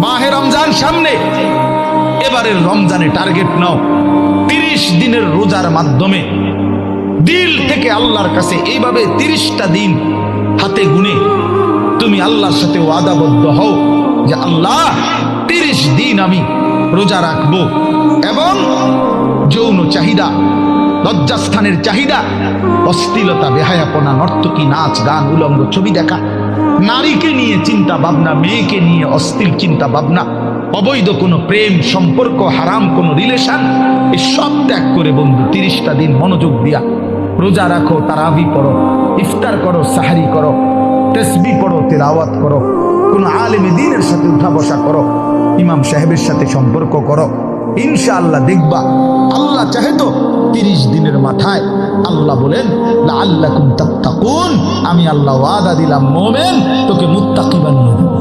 মাহে রমজান সামনে, এবারের রমজানে টার্গেট নাও 30 দিনের রোজার মাধ্যমে দিল থেকে আল্লাহর কাছে এইভাবে 30টা দিন হাতে গুনে তুমি আল্লাহর সাথে ওয়াদাবদ্ধ হও যে আল্লাহ 30 দিন আমি রোজা রাখবো, এবং যৌন চাহিদা, লজ্জাস্থানের চাহিদা, অশ্লীলতা, বেহায়াপনা, নর্তকী, নাচ গান, উলঙ্গ ছবি দেখা, নারীকে নিয়ে চিন্তা ভাবনা, মেয়েকে নিয়ে অশ্লীল চিন্তা ভাবনা, অবৈধ কোনো প্রেম সম্পর্ক, হারাম কোনো রিলেশন, এই সব ত্যাগ করে বন্ধু 30টা দিন মনোযোগ দিয়া রোজা রাখো, তারাবি পড়ো, ইফতার করো, সাহারি করো, তাসবিহ পড়ো, তিলাওয়াত করো, কোন আলেমে দ্বীনের সাথে উঠা বসা করো, ইমাম সাহেবের সাথে সম্পর্ক করো। ইনশাআল্লাহ দেখবা আল্লাহ চাহে তো 30 দিনের মাথায় আল্লাহ বলেন লাআল্লাকুম তাত্তাকুন, আমি আল্লাহ ওয়াদা দিলাম মোমেন তোকে মুত্তাকি বানিয়ে দেব।